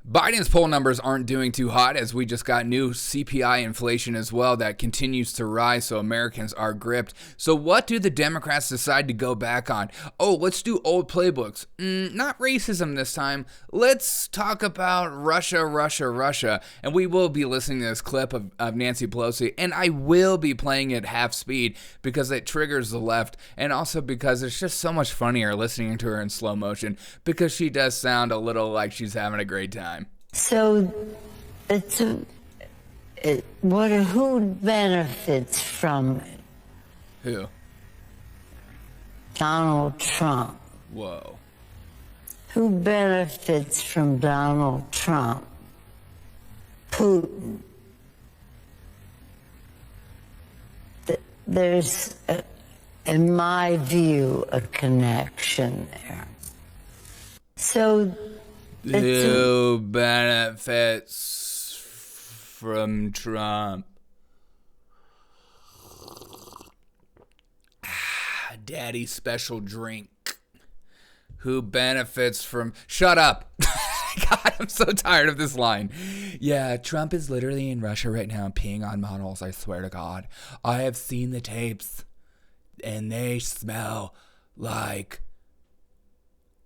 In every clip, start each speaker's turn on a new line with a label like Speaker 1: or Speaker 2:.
Speaker 1: Biden's poll numbers aren't doing too hot as we just got new CPI inflation as well that continues to rise, so Americans are gripped. So what do the Democrats decide to go back on? Oh, let's do old playbooks. Not racism this time. Let's talk about Russia. And we will be listening to this clip of Nancy Pelosi, and I will be playing it half speed because it triggers the left, and also because it's just so much funnier listening to her in slow motion because she does sound a little like she's having a great time.
Speaker 2: So, who benefits from it?
Speaker 1: Who?
Speaker 2: Donald Trump.
Speaker 1: Whoa.
Speaker 2: Who benefits from Donald Trump? Putin. There's, in my view, a connection there. So,
Speaker 1: who benefits from Trump? Daddy's special drink. Who benefits from... Shut up. God, I'm so tired of this line. Yeah, Trump is literally in Russia right now peeing on models, I swear to God. I have seen the tapes, and they smell like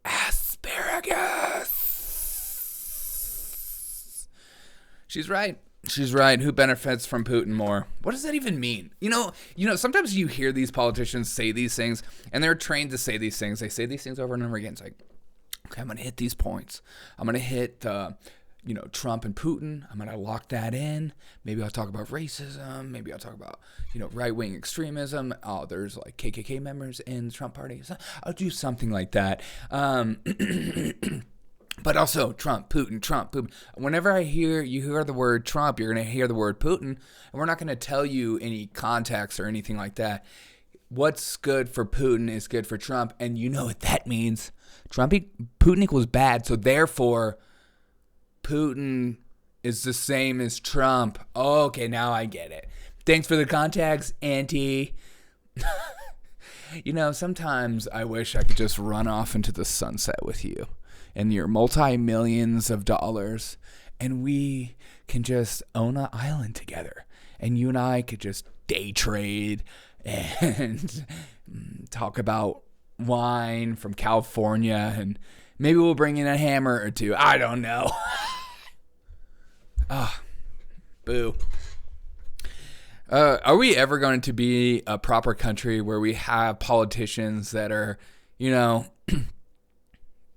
Speaker 1: asparagus. She's right. She's right. Who benefits from Putin more? What does that even mean? You know, sometimes you hear these politicians say these things, and they're trained to say these things. They say these things over and over again. It's like, okay, I'm going to hit these points. I'm going to hit, Trump and Putin. I'm going to lock that in. Maybe I'll talk about racism. Maybe I'll talk about, right-wing extremism. Oh, there's like KKK members in the Trump party. So I'll do something like that. But also Trump, Putin. Whenever you hear the word Trump, you're going to hear the word Putin, and we're not going to tell you any context or anything like that. What's good for Putin is good for Trump, and you know what that means. Putin equals bad, so therefore Putin is the same as Trump. Okay, now I get it. Thanks for the context, Auntie. Sometimes I wish I could just run off into the sunset with you and your multi-millions of dollars, and we can just own an island together, and you and I could just day trade and talk about wine from California, and maybe we'll bring in a hammer or two. I don't know. Boo. Are we ever going to be a proper country where we have politicians that are,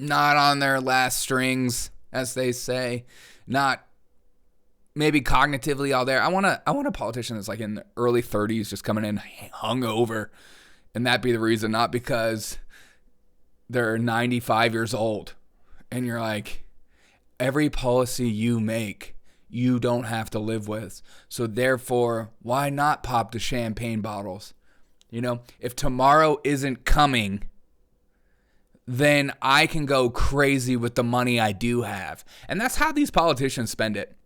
Speaker 1: not on their last strings, as they say, not maybe cognitively all there? I want a politician that's like in the early 30s, just coming in hungover, and that be the reason, not because they're 95 years old. And you're like, every policy you make, you don't have to live with. So therefore, why not pop the champagne bottles? If tomorrow isn't coming, then I can go crazy with the money I do have. And that's how these politicians spend it.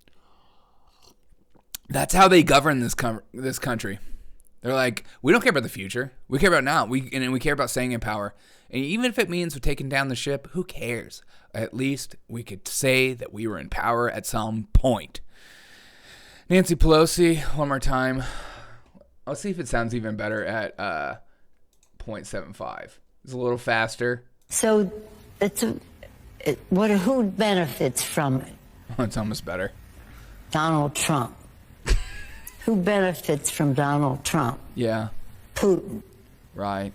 Speaker 1: That's how they govern this country. They're like, we don't care about the future. We care about now. We care about staying in power. And even if it means we're taking down the ship, who cares? At least we could say that we were in power at some point. Nancy Pelosi, one more time. I'll see if it sounds even better at 0.75. It's a little faster.
Speaker 2: So, who benefits from it?
Speaker 1: Oh, it's almost better.
Speaker 2: Donald Trump. Who benefits from Donald Trump?
Speaker 1: Yeah.
Speaker 2: Putin.
Speaker 1: Right.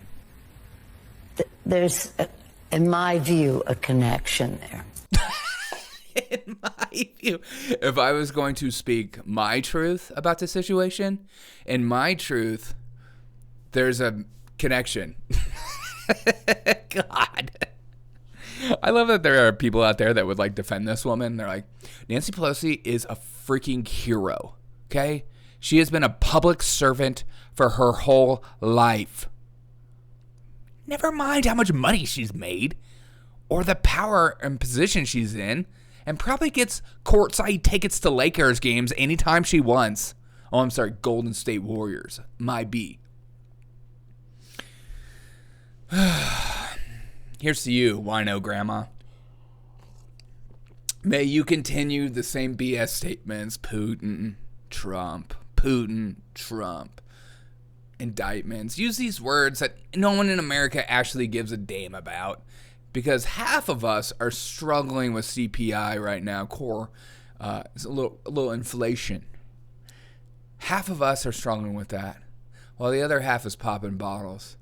Speaker 2: There's, in my view, a connection there.
Speaker 1: In my view, if I was going to speak my truth about the situation, in my truth, there's a connection. God. I love that there are people out there that would like defend this woman. They're like, Nancy Pelosi is a freaking hero. Okay? She has been a public servant for her whole life. Never mind how much money she's made or the power and position she's in, and probably gets courtside tickets to Lakers games anytime she wants. Oh, I'm sorry, Golden State Warriors. My B. Here's to you, wino grandma. May you continue the same BS statements. Putin, Trump, indictments. Use these words that no one in America actually gives a damn about, because half of us are struggling with CPI right now. It's a little inflation. Half of us are struggling with that, while the other half is popping bottles.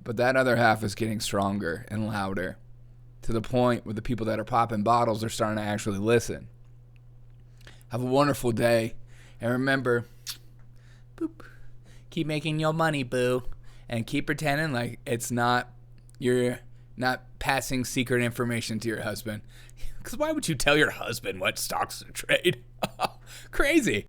Speaker 1: But that other half is getting stronger and louder, to the point where the people that are popping bottles are starting to actually listen. Have a wonderful day. And remember, boop, keep making your money, boo. And keep pretending like you're not passing secret information to your husband. Because why would you tell your husband what stocks to trade? Crazy.